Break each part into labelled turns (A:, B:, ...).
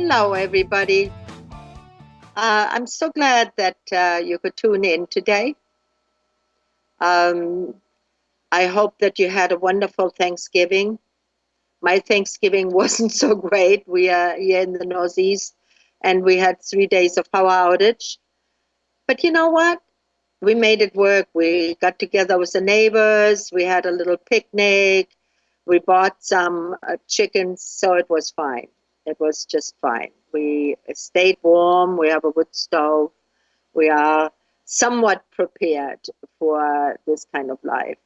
A: Hello, everybody. I'm so glad that you could tune in today. Um, I hope that you had a wonderful Thanksgiving. My Thanksgiving wasn't so great. We are here in the Northeast and we had 3 days of power outage. But you know what? We made it work. We got together with the neighbors. We had a little picnic. We bought some chickens, so it was fine. It was just fine. We stayed warm. We have a wood stove. We are somewhat prepared for this kind of life.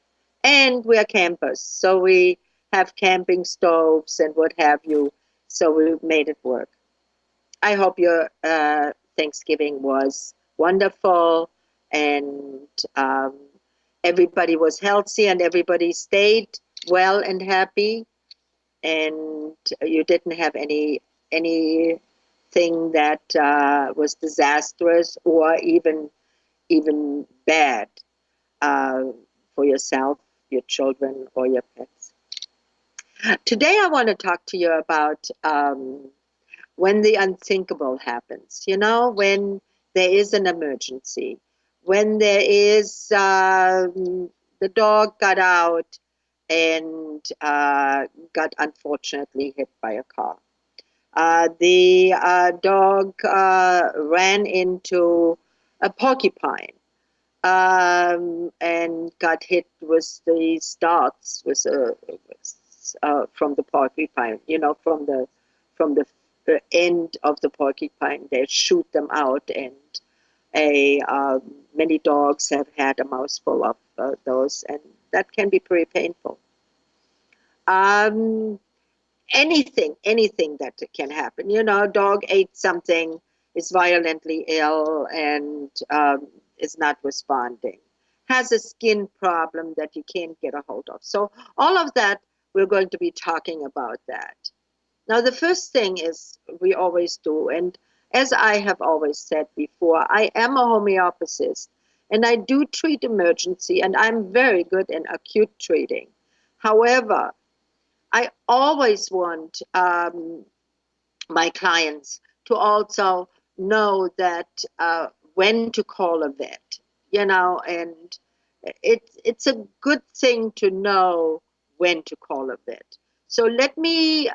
A: And we are campers, so we have camping stoves and what have you. So we made it work. I hope your Thanksgiving was wonderful and um, everybody was healthy and everybody stayed well and happy, and you didn't have anything that was disastrous or even bad uh, for yourself, your children, or your pets. Today, I want to talk to you about when the unthinkable happens. You know, when there is an emergency, when there is the dog got out and got unfortunately hit by a car. The dog ran into a porcupine and got hit with the darts from the porcupine. You know, from the end of the porcupine, they shoot them out, and many dogs have had a mouthful of those, and that can be pretty painful. Um, anything that can happen. You know, a dog ate something, is violently ill, and is not responding, has a skin problem that you can't get a hold of. So all of that, we're going to be talking about that. Now, the first thing is we always do, and as I have always said before, I am a homeopathist, and I do treat emergency, and I'm very good in acute treating. However, I always want my clients to also know that when to call a vet, you know, and it's a good thing to know when to call a vet. So let me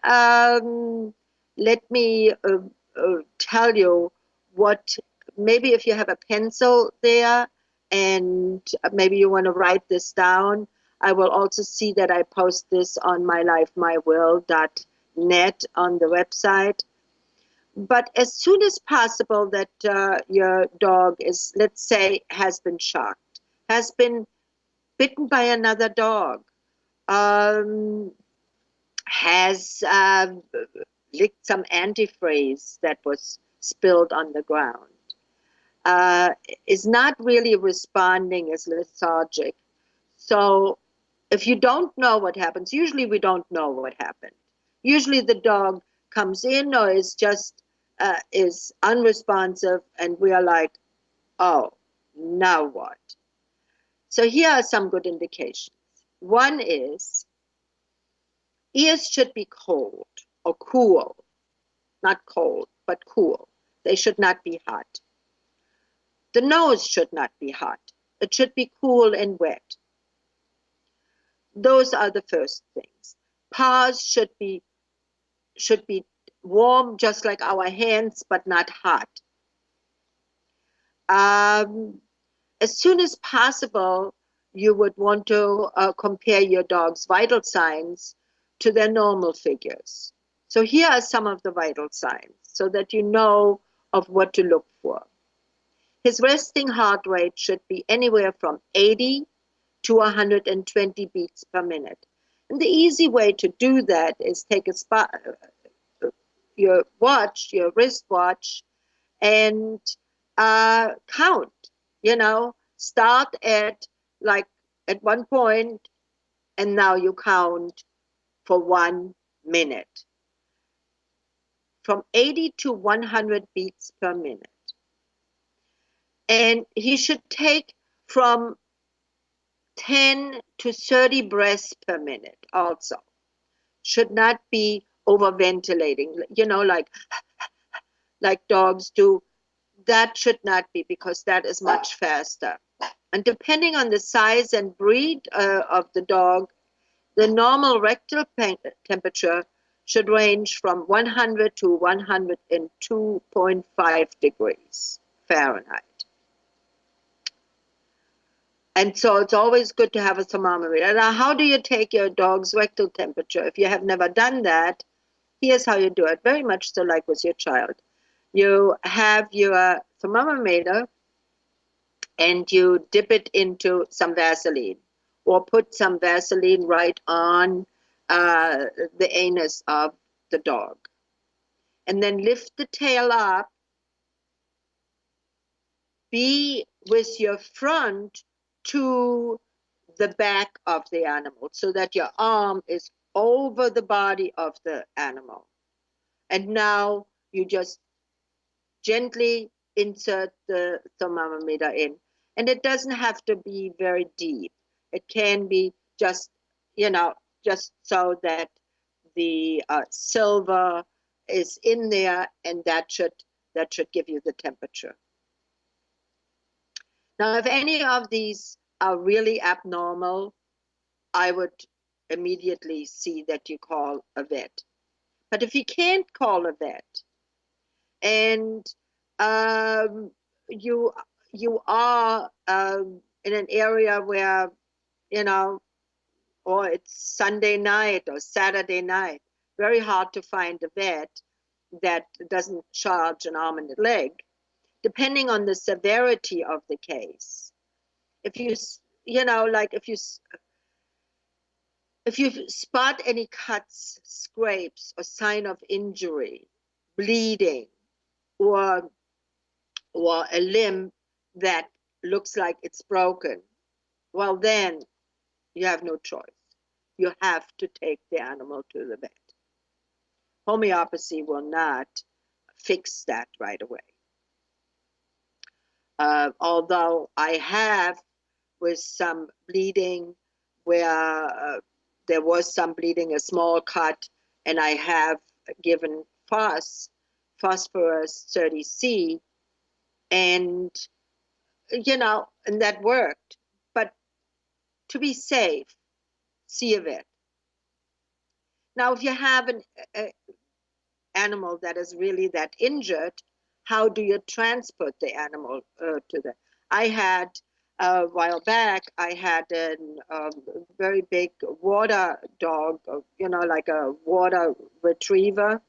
A: tell you what, maybe if you have a pencil there and maybe you want to write this down. I will also see that I post this on mylifemywill.net on the website. But as soon as possible that your dog is, let's say, has been shocked, has been bitten by another dog, um, has licked some antifreeze that was spilled on the ground, uh, is not really responding, is lethargic. So if you don't know what happens, usually we don't know what happened. Usually the dog comes in or is unresponsive, and we are like, oh, now what? So here are some good indications. One is ears should be cold or cool, not cold, but cool. They should not be hot. The nose should not be hot. It should be cool and wet. Those are the first things. Paws should be warm, just like our hands, but not hot. Um, as soon as possible, you would want to compare your dog's vital signs to their normal figures. So here are some of the vital signs so that you know of what to look for. His resting heart rate should be anywhere from 80 to 120 beats per minute. And the easy way to do that is take your watch, your wristwatch, and count. You know, start like at one point, and now you count for 1 minute, from 80 to 100 beats per minute. And he should take from 10 to 30 breaths per minute also. Should not be overventilating, you know, like like dogs do, that should not be, because that is much faster. And depending on the size and breed of the dog, the normal rectal temperature should range from 100 to 102.5 degrees Fahrenheit. And so it's always good to have a thermometer. Now, how do you take your dog's rectal temperature? If you have never done that, here's how you do it, very much so like with your child. You have your thermometer and you dip it into some Vaseline, or put some Vaseline right on the anus of the dog. And then lift the tail up, be with your front to the back of the animal so that your arm is over the body of the animal. And now you just gently insert the thermometer in. And it doesn't have to be very deep. It can be just, just so that the silver is in there, and that should give you the temperature. Now, if any of these are really abnormal, I would immediately see that you call a vet. But if you can't call a vet, and um, you you are in an area where, you know, or it's Sunday night or Saturday night, very hard to find a vet that doesn't charge an arm and a leg, depending on the severity of the case. If you, like if you spot any cuts, scrapes, or sign of injury, bleeding, or a limb that looks like it's broken, well, then you have no choice. You have to take the animal to the vet. Homeopathy will not fix that right away. Although I have, with some bleeding, where there was some bleeding, a small cut, and I have given phosphorus 30C, and and that worked. But to be safe, see a vet. Now, if you have an animal that is really that injured, how do you transport the animal to the? I had a while back, I had a very big water dog, like a water retriever,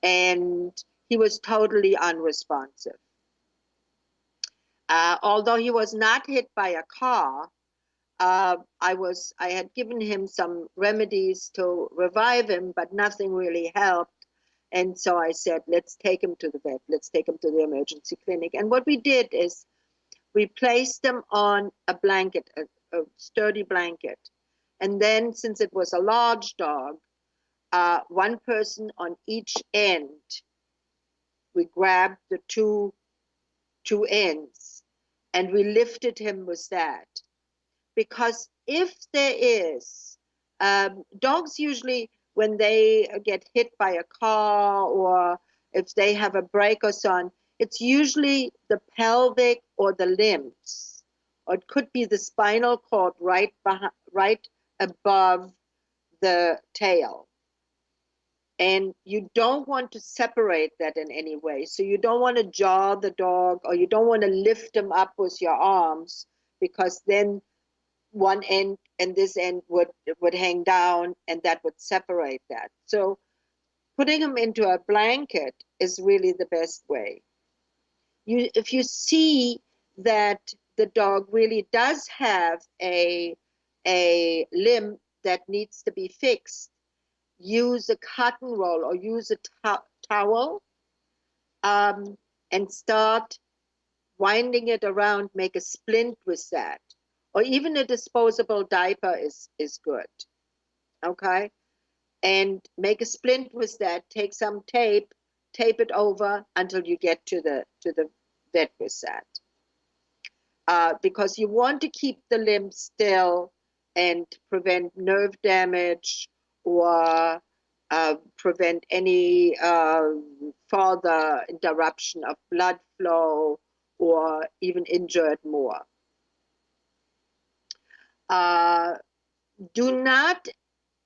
A: and he was totally unresponsive. Although he was not hit by a car, I had given him some remedies to revive him, but nothing really helped. And so I said, let's take him to the vet. Let's take him to the emergency clinic. And what we did is we placed him on a blanket, a sturdy blanket. And then, since it was a large dog, one person on each end, we grabbed the two ends, and we lifted him with that. Because if there is, dogs usually, when they get hit by a car, or if they have a break or so on, it's usually the pelvic or the limbs, or it could be the spinal cord right above the tail. And you don't want to separate that in any way. So you don't want to jar the dog, or you don't want to lift him up with your arms, because then one end and this end would hang down, and that would separate that. So putting them into a blanket is really the best way. If you see that the dog really does have a limb that needs to be fixed, use a cotton roll or use a towel, and start winding it around. Make a splint with that, or even a disposable diaper is good. Okay, and make a splint with that. Take some tape it over until you get to the vet with that, because you want to keep the limb still and prevent nerve damage, or prevent any further interruption of blood flow or even injure it more. Do not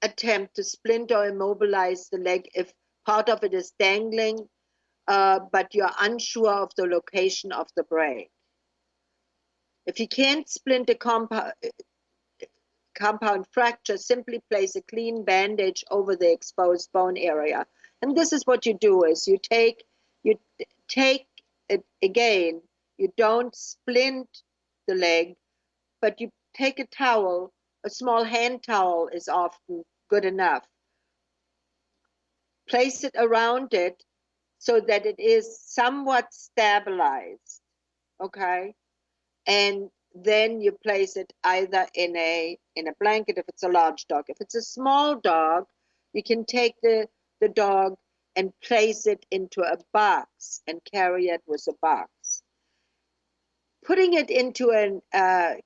A: attempt to splint or immobilize the leg if part of it is dangling, but you're unsure of the location of the break. If you can't splint a compound fracture, simply place a clean bandage over the exposed bone area. And this is what you do: is you take it again. You don't splint the leg, but you take a towel. A small hand towel is often good enough. Place it around it so that it is somewhat stabilized, okay? And then you place it either in a blanket if it's a large dog. If it's a small dog, you can take the dog and place it into a box and carry it with a box. Putting it into a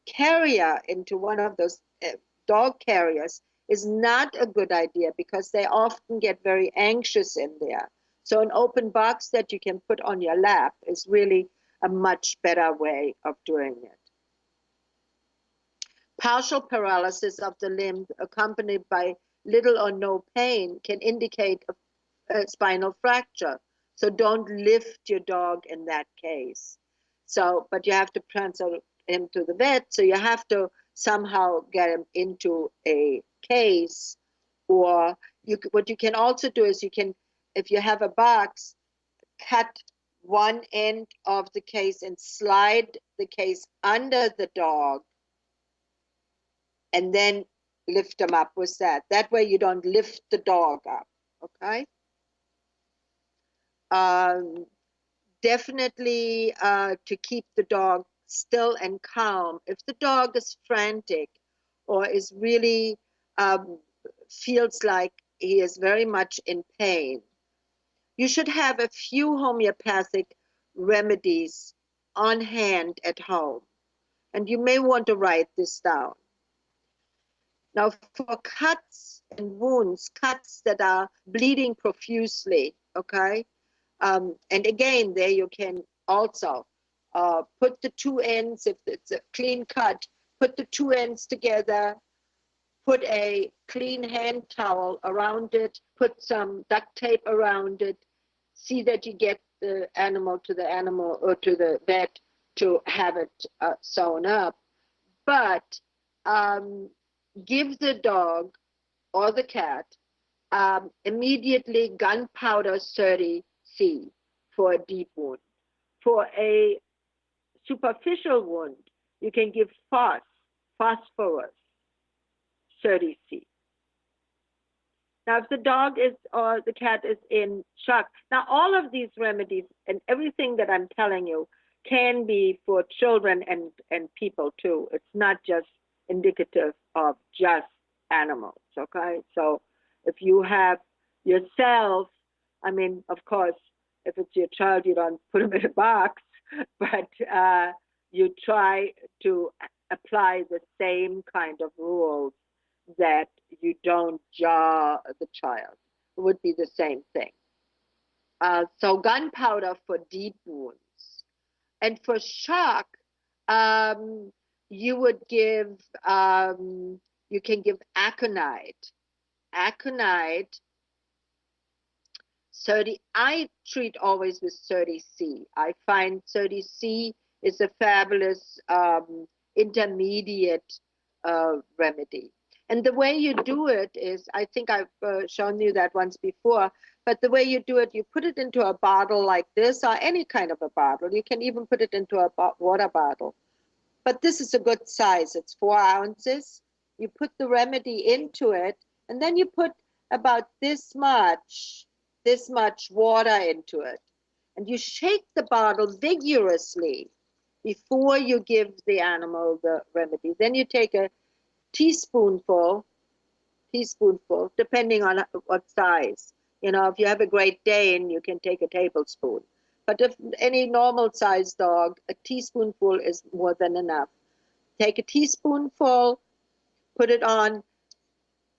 A: carrier, into one of those dog carriers, is not a good idea because they often get very anxious in there. So an open box that you can put on your lap is really a much better way of doing it. Partial paralysis of the limb accompanied by little or no pain can indicate a spinal fracture. So don't lift your dog in that case. So, but you have to transfer him to the vet, so you have to somehow get him into a case. Or what you can also do is you can, if you have a box, cut one end of the case and slide the case under the dog and then lift them up with that. That way you don't lift the dog up, okay? Definitely to keep the dog still and calm. If the dog is frantic or is really feels like he is very much in pain, you should have a few homeopathic remedies on hand at home. And you may want to write this down. Now, for cuts and wounds, cuts that are bleeding profusely, okay? And again, there you can also put the two ends, if it's a clean cut, put the two ends together, put a clean hand towel around it, put some duct tape around it, see that you get the animal or to the vet to have it sewn up. But give the dog or the cat immediately gunpowder 30C for a deep wound. For a superficial wound, you can give phosphorus 30C. Now, if the dog is or the cat is in shock, now all of these remedies and everything that I'm telling you can be for children and people too. It's not just indicative of just animals, okay? So if you have yourself, I mean, of course, if it's your child, you don't put them in a box, but you try to apply the same kind of rules that you don't jar the child. It would be the same thing. So gunpowder for deep wounds. And for shock, you would give, you can give aconite. Aconite, 30, I treat always with 30C. I find 30C is a fabulous intermediate remedy. And the way you do it is, I think I've shown you that once before, but the way you do it, you put it into a bottle like this, or any kind of a bottle. You can even put it into a water bottle. But this is a good size. It's 4 ounces. You put the remedy into it, and then you put about this much water into it. And you shake the bottle vigorously before you give the animal the remedy. Then you take a teaspoonful, depending on what size. You know, if you have a Great Dane, you can take a tablespoon. But if any normal sized dog, a teaspoonful is more than enough. Take a teaspoonful, put it on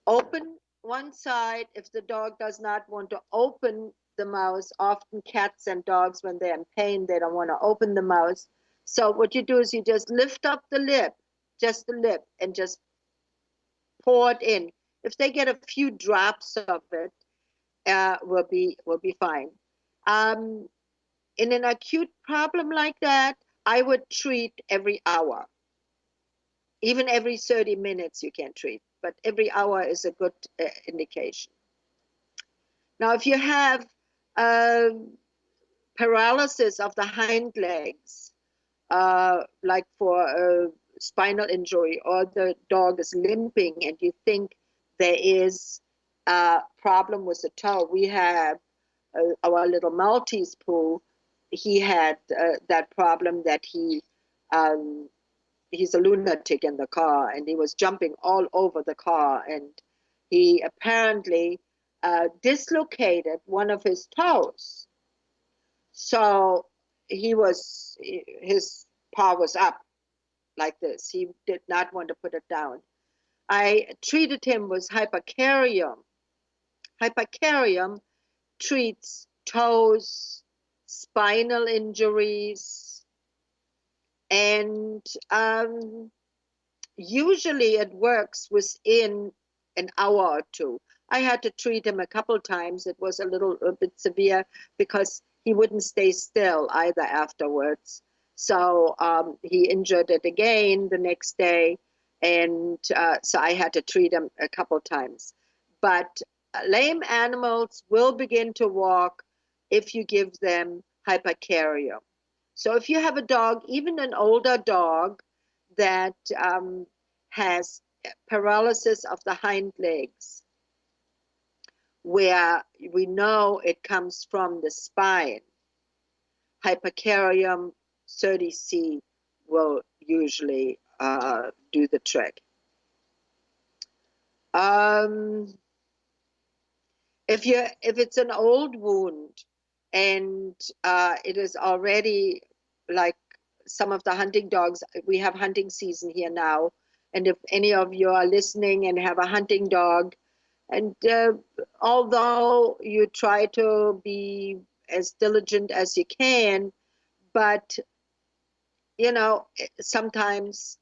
A: open one side, if the dog does not want to open the mouth, often cats and dogs, when they're in pain, they don't want to open the mouth. So what you do is you just lift up the lip, just the lip, and just pour it in. If they get a few drops of it, will be fine. Um, in an acute problem like that, I would treat every hour. Even every 30 minutes you can treat, but every hour is a good indication. Now, if you have uh, paralysis of the hind legs, like for a spinal injury, or the dog is limping and you think there is a problem with the toe, we have our little Maltese poo. He had that problem that um, he's a lunatic in the car, and he was jumping all over the car, and he apparently dislocated one of his toes. So his paw was up like this. He did not want to put it down. I treated him with hypercarium. Hypercarium treats toes, spinal injuries, and usually it works within an hour or two. I had to treat him a couple times. It was a bit severe because he wouldn't stay still either afterwards. So he injured it again the next day, and so I had to treat him a couple times. But lame animals will begin to walk if you give them hypercarium. So if you have a dog, even an older dog, that has paralysis of the hind legs, where we know it comes from the spine, hypercarium 30C will usually do the trick. Um, if it's an old wound and it is already like some of the hunting dogs, we have hunting season here now, and if any of you are listening and have a hunting dog, and although you try to be as diligent as you can, but sometimes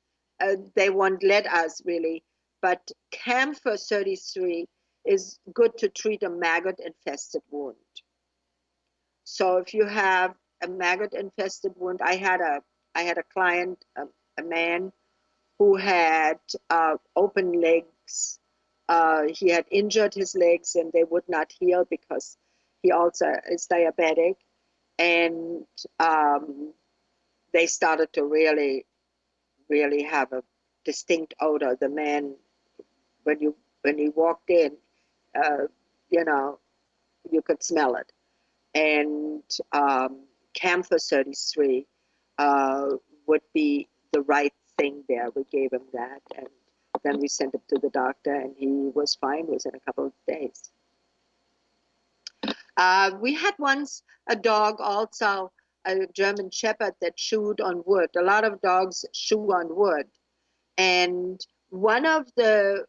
A: they won't let us really. But camphor 33 is good to treat a maggot infested wound. So if you have a maggot infested wound, I had a client, a man who had open legs. He had injured his legs and they would not heal because he also is diabetic, and they started to really, really have a distinct odor. The man, when you when he walked in, uh, you know, you could smell it. And camphor 33 would be the right thing there. We gave him that, and then we sent him to the doctor, and he was fine within a couple of days. We had once a dog also, a German Shepherd, that chewed on wood. A lot of dogs chew on wood. And one of the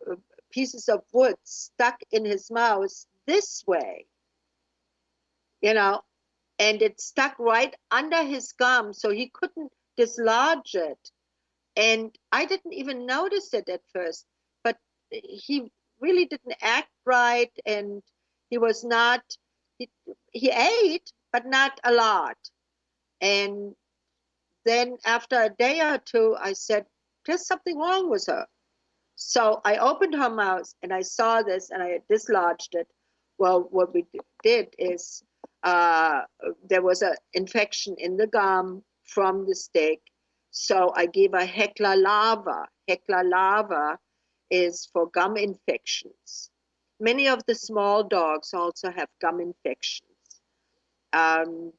A: pieces of wood stuck in his mouth this way, you know, and it stuck right under his gum, so he couldn't dislodge it. And I didn't even notice it at first, but he really didn't act right, and he was not, he, he ate, but not a lot. And then after a day or two, I said, there's something wrong with her. So I opened her mouth and I saw this and I dislodged it. Well, what we did is uh, there was an infection in the gum from the stick. So I gave her Hecla lava. Hecla lava is for gum infections. Many of the small dogs also have gum infections, um,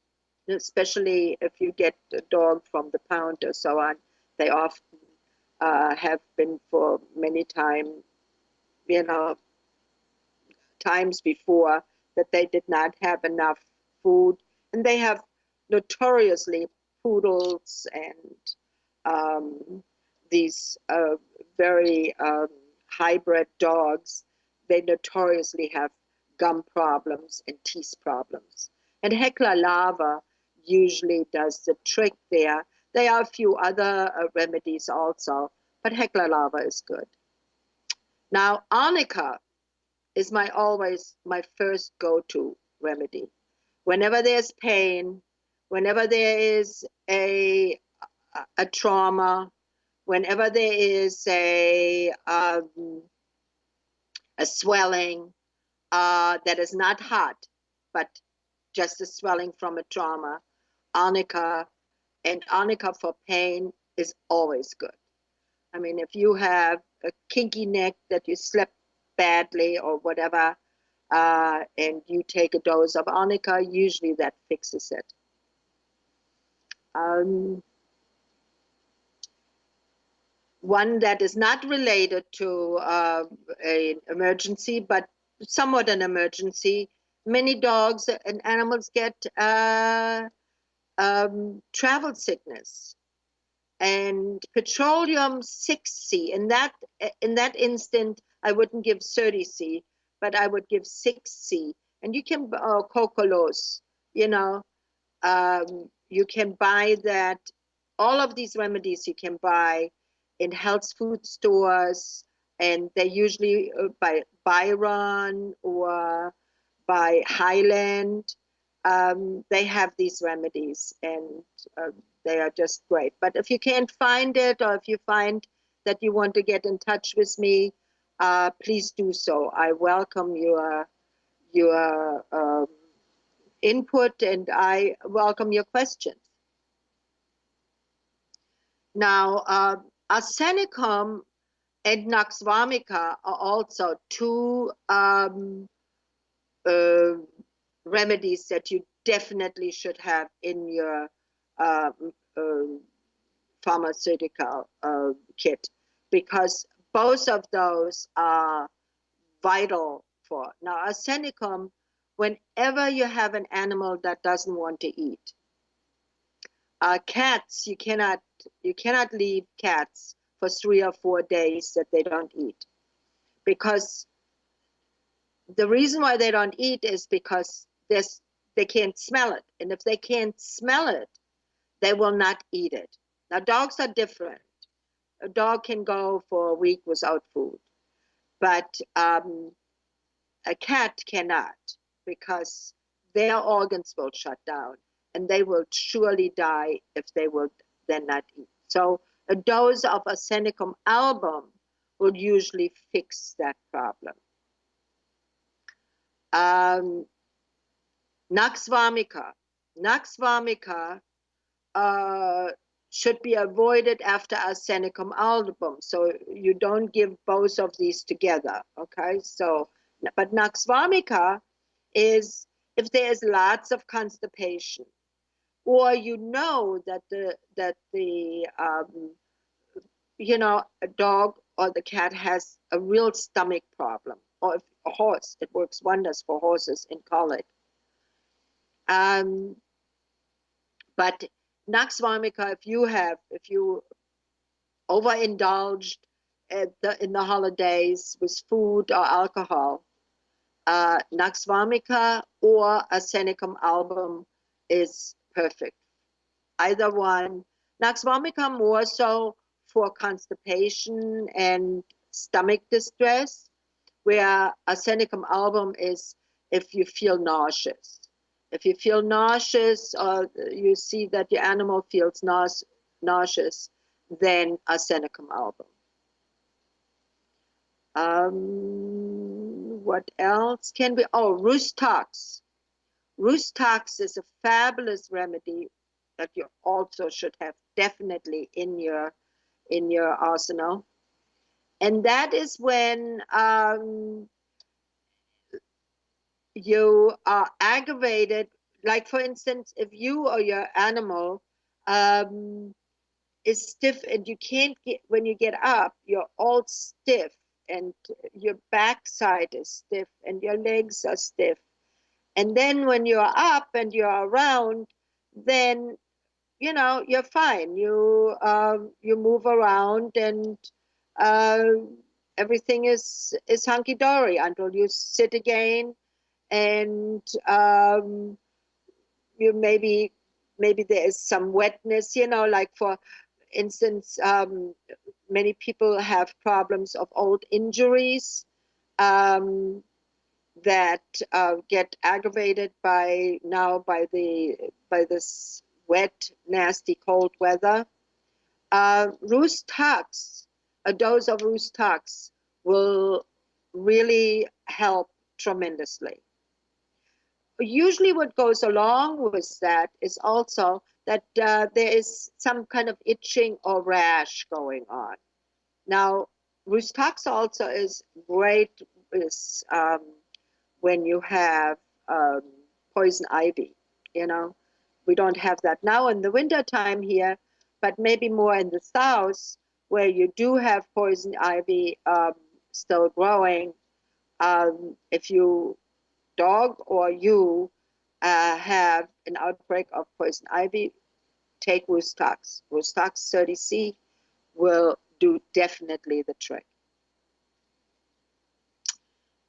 A: especially if you get a dog from the pound or so on. They often have been for many you know, times before, that they did not have enough food, and they have notoriously poodles and these very hybrid dogs they notoriously have gum problems and teeth problems. And Hecla lava usually does the trick there. There are a few other remedies also, but Hecla lava is good. Now, arnica is always my first go-to remedy. Whenever there's pain, whenever there is a trauma, whenever there is a swelling that is not hot, but just a swelling from a trauma, arnica and arnica for pain is always good. I mean, if you have a kinky neck that you slept badly or whatever, and you take a dose of arnica, usually that fixes it. One that is not related to an emergency, but somewhat an emergency. Many dogs and animals get travel sickness, and petroleum 6C. In that instant, I wouldn't give 30C, but I would give 6C. And you can cocolos, you can buy that. All of these remedies you can buy in health food stores, and they're usually by Byron or by Highland. They have these remedies, and they are just great. But if you can't find it, or if you find that you want to get in touch with me, please do so. I welcome your input, and I welcome your questions. Now, arsenicum and nux vomica are also two remedies that you definitely should have in your uh, pharmaceutical kit, because both of those are vital for. Now, arsenicum, whenever you have an animal that doesn't want to eat, cats, you cannot leave cats for 3 or 4 days that they don't eat, because the reason why they don't eat is because they can't smell it, and if they can't smell it, they will not eat it. Now, dogs are different. A dog can go for a week without food, but a cat cannot, because their organs will shut down, and they will surely die if they will then not eat. So a dose of arsenicum album will usually fix that problem. Nux vomica. Nux vomica should be avoided after arsenicum album. So you don't give both of these together, okay? So, but nux vomica is if there's lots of constipation, or that a dog or the cat has a real stomach problem, or if a horse, it works wonders for horses in colic. But nux vomica, if you overindulged in the holidays with food or alcohol, nux vomica or arsenicum album is perfect. Either one. Nux vomica more so for constipation and stomach distress, where arsenicum album is if you feel nauseous. If you feel nauseous, or you see that your animal feels nauseous, then arsenicum album. What else can we? Oh, roost tox. Roost tox is a fabulous remedy that you also should have definitely in your arsenal. And that is when you are aggravated. Like, for instance, if you or your animal is stiff, and you can't get, when you get up, you're all stiff, and your backside is stiff, and your legs are stiff. And then when you're up and you're around, then you're fine. You move around, and everything is hunky-dory until you sit again, and you maybe there is some wetness, like for instance, many people have problems of old injuries, um, that get aggravated by this wet, nasty, cold weather. Roost Tux, a dose of Roost Tux will really help tremendously. Usually, what goes along with that is also that there is some kind of itching or rash going on. Now, Roost Tux also is great is when you have um, poison ivy. You know, we don't have that now in the winter time here, but maybe more in the south where you do have poison ivy still growing. If you dog or you have an outbreak of poison ivy, take Rustax. Rustax 30C will do definitely the trick.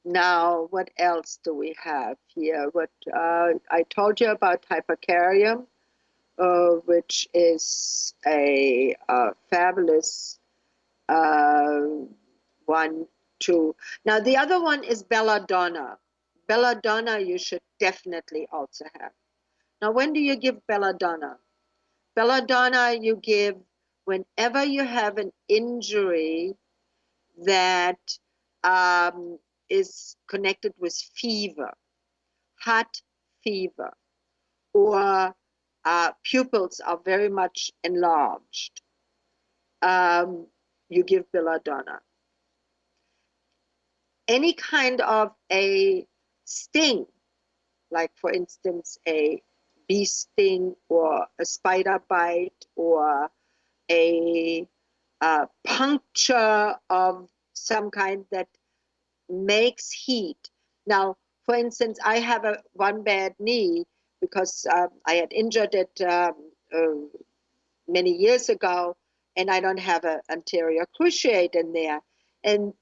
A: Now, what else do we have here? What I told you about hypercarium, which is a fabulous uh, one too. Now, the other one is belladonna. Belladonna you should definitely also have. Now, when do you give belladonna? Belladonna you give whenever you have an injury that is connected with fever, hot fever, or pupils are very much enlarged. You give belladonna. Any kind of a sting, like for instance a bee sting or a spider bite or a puncture of some kind that makes heat. Now, for instance, I have one bad knee because I had injured it many years ago, and I don't have an anterior cruciate in there. And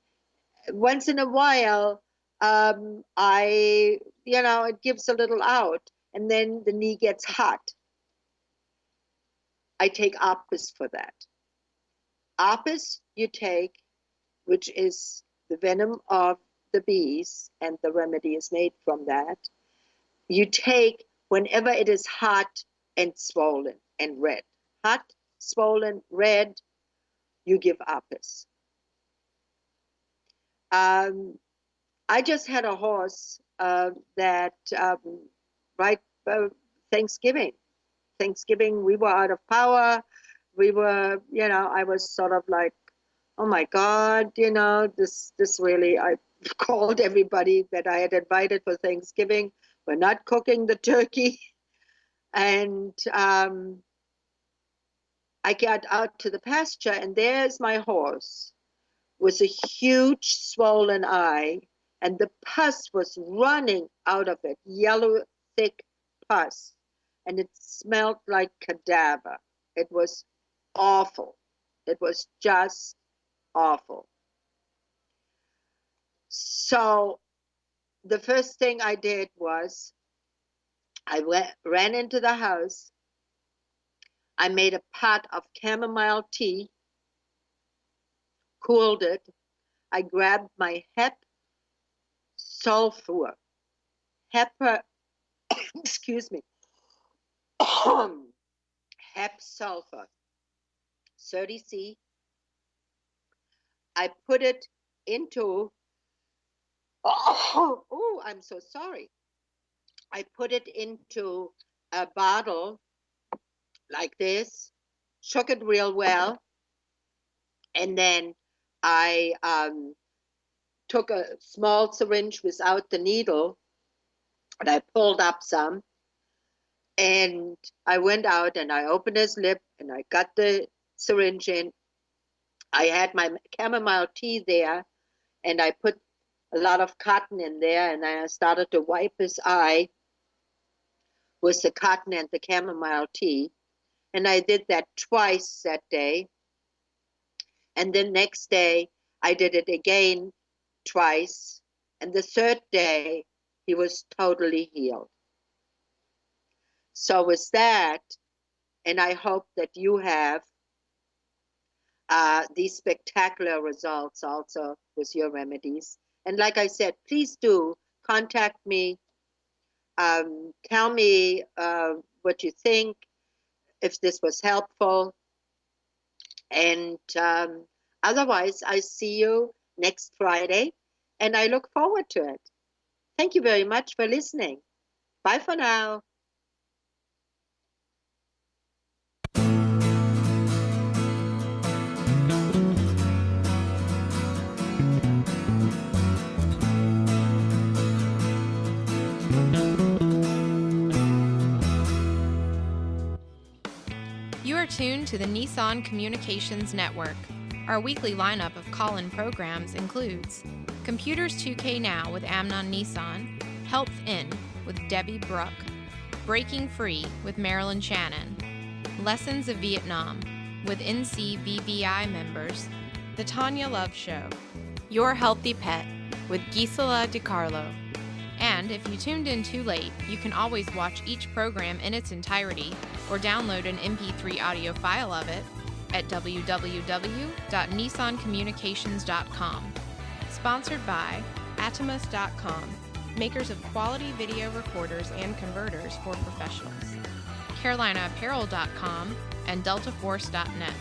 A: once in a while, it gives a little out, and then the knee gets hot. I take Apis for that. Apis you take, which is the venom of the bees, and the remedy is made from that. You take whenever it is hot and swollen and red. Hot, swollen, red, you give Apis. I just had a horse that right Thanksgiving. Thanksgiving, we were out of power. We were, I was sort of like, oh my God, this really, I called everybody that I had invited for Thanksgiving. We're not cooking the turkey. And I got out to the pasture, and there's my horse with a huge swollen eye, and the pus was running out of it, yellow, thick pus, and it smelled like cadaver. It was awful. It was just awful. So the first thing I did was ran into the house. I made a pot of chamomile tea, cooled it. I grabbed my hep sulfur, hepper, excuse me, hep sulfur, 30C. I put it into, oh, I'm so sorry. I put it into a bottle like this, shook it real well, and then I took a small syringe without the needle, and I pulled up some, and I went out and I opened his lip and I got the syringe in. I had my chamomile tea there, and I put a lot of cotton in there, and I started to wipe his eye with the cotton and the chamomile tea. And I did that twice that day. And then next day, I did it again twice, and the third day he was totally healed. So with that, and I hope that you have these spectacular results also with your remedies. And like I said, please do contact me. Tell me what you think, if this was helpful. And otherwise, I see you next Friday, and I look forward to it. Thank you very much for listening. Bye for now.
B: You are tuned to the Nissan Communications Network. Our weekly lineup of call-in programs includes Computers 2K Now with Amnon Nissan, Health In with Debbie Bruck, Breaking Free with Marilyn Shannon, Lessons of Vietnam with NCBVI members, The Tanya Love Show, Your Healthy Pet with Gisela DiCarlo. And if you tuned in too late, you can always watch each program in its entirety or download an MP3 audio file of it at www.nissancommunications.com. Sponsored by Atomus.com, makers of quality video recorders and converters for professionals, CarolinaApparel.com, and DeltaForce.net.